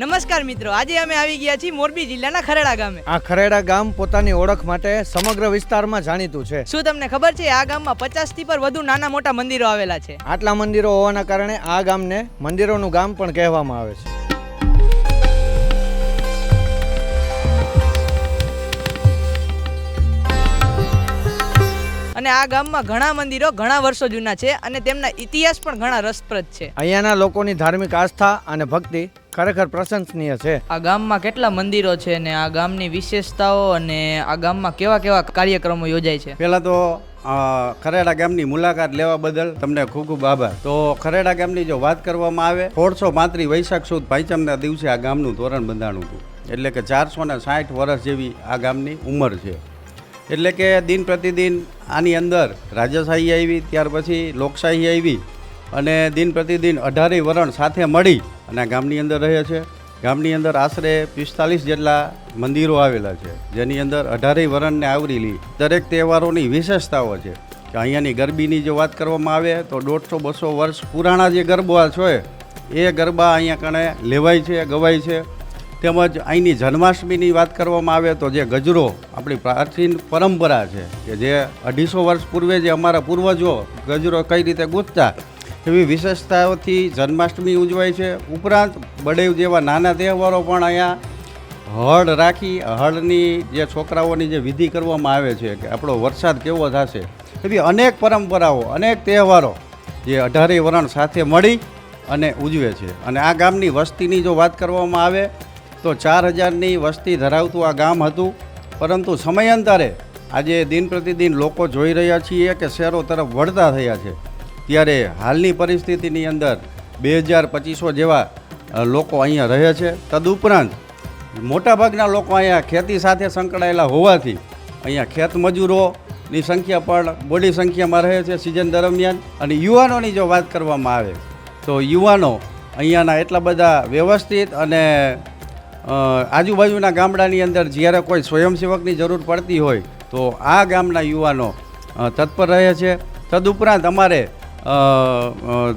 નમસ્કાર મિત્રો, આજે અમે આવી ગયા છીએ મોરબી જિલ્લાના ખરેડા ગામે. આ ખરેડા ગામ પોતાની ઓળખ માટે સમગ્ર વિસ્તારમાં જાણીતું છે. શું તમને ખબર છે આ ગામમાં 50 થી પર વધુ નાના મોટા મંદિરો આવેલા છે? આટલા મંદિરો હોવાના કારણે આ ગામને મંદિરોનું ગામ પણ કહેવામાં આવે છે. અને આ ગામમાં ઘણા મંદિરો ઘણા વર્ષો જૂના છે અને તેમના ઇતિહાસ પણ ઘણા રસપ્રદ છે. અહીંયાના લોકોની ધાર્મિક આસ્થા અને ભક્તિ ખરેખર પ્રશંસનીય છે. આ ગામમાં કેટલા મંદિરો છે ને આ ગામની વિશેષતાઓ અને આ ગામમાં કેવા કેવા કાર્યક્રમો યોજાય છે? પહેલાં તો ખરેડા ગામની મુલાકાત લેવા બદલ તમને ખૂબ ખૂબ આભાર. તો ખરેડા ગામની જો વાત કરવામાં આવે 1635 વૈશાખ સુદ પાંચમના દિવસે આ ગામનું તોરણ બંધાણું હતું. એટલે કે 460 વર્ષ જેવી આ ગામની ઉંમર છે. એટલે કે દિન પ્રતિદિન આની અંદર રાજાશાહી આવી, ત્યાર પછી લોકશાહી આવી અને દિન પ્રતિદિન 18 વરણ સાથે મળી અને આ ગામની અંદર રહે છે. ગામની અંદર આશરે 45 જેટલા મંદિરો આવેલા છે, જેની અંદર 18 વરણને આવરી લી. દરેક તહેવારોની વિશેષતાઓ છે કે અહીંયાની ગરબીની જો વાત કરવામાં આવે તો 150-200 વર્ષ પુરાણા જે ગરબા છે એ ગરબા અહીંયા કણે લેવાય છે, ગવાય છે. તેમજ અહીંની જન્માષ્ટમીની વાત કરવામાં આવે તો જે ગજરો આપણી પ્રાચીન પરંપરા છે કે જે 250 વર્ષ પૂર્વે જે અમારા પૂર્વજો ગજરો કઈ રીતે ગૂંથતા એવી વિશેષતાઓથી જન્માષ્ટમી ઉજવાય છે. ઉપરાંત બળેવ જેવા નાના તહેવારો પણ અહીંયા હળ રાખી હળની જે છોકરાઓની જે વિધિ કરવામાં આવે છે કે આપણો વરસાદ કેવો થશે, એવી અનેક પરંપરાઓ અનેક તહેવારો જે 18 વરણ સાથે મળી અને ઉજવે છે. અને આ ગામની વસ્તીની જો વાત કરવામાં આવે તો 4000ની વસ્તી ધરાવતું આ ગામ હતું. પરંતુ સમયાંતરે આજે દિન પ્રતિદિન લોકો જોઈ રહ્યા છીએ કે શહેરો તરફ વળતા થયા છે. ત્યારે હાલની પરિસ્થિતિની અંદર 2200 જેવા લોકો અહીંયા રહે છે. તદુપરાંત મોટાભાગના લોકો અહીંયા ખેતી સાથે સંકળાયેલા હોવાથી અહીંયા ખેત મજૂરોની સંખ્યા પણ બોડી સંખ્યામાં રહે છે સિઝન દરમિયાન. અને યુવાનોની જો વાત કરવામાં આવે તો યુવાનો અહીંયાના એટલા બધા વ્યવસ્થિત અને આજુબાજુના ગામડાની અંદર જ્યારે કોઈ સ્વયંસેવકની જરૂર પડતી હોય તો આ ગામના યુવાનો તત્પર રહે છે. તદુપરાંત અમારે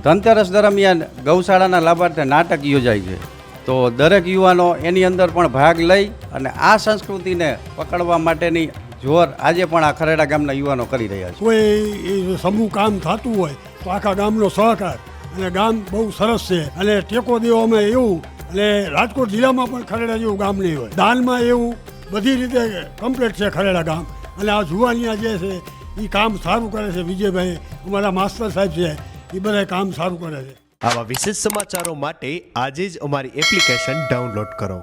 ધનતેરસ દરમિયાન ગૌશાળાના લાભાર્થે નાટક યોજાય છે. તો દરેક યુવાનો એની અંદર પણ ભાગ લઈ અને આ સંસ્કૃતિને પકડવા માટેની જોર આજે પણ આ ખરેડા ગામના યુવાનો કરી રહ્યા છે. કોઈ સમૂહ કામ થતું હોય તો આખા ગામનો સહકાર અને ગામ બહુ સરસ છે અને ટેકો દેવામાં એવું. અને રાજકોટ જિલ્લામાં પણ ખરેડા જેવું ગામ નહીં હોય. દાનમાં એવું બધી રીતે કમ્પ્લીટ છે ખરેડા ગામ. અને આ જુવાનિયા જે છે એ કામ સારું કરે છે. વિજયભાઈ અમારા માસ્ટર સાહેબ છે, એ બધા કામ સારું કરે છે. આવા વિશેષ સમાચારો માટે આજે જ અમારી એપ્લિકેશન ડાઉનલોડ કરો.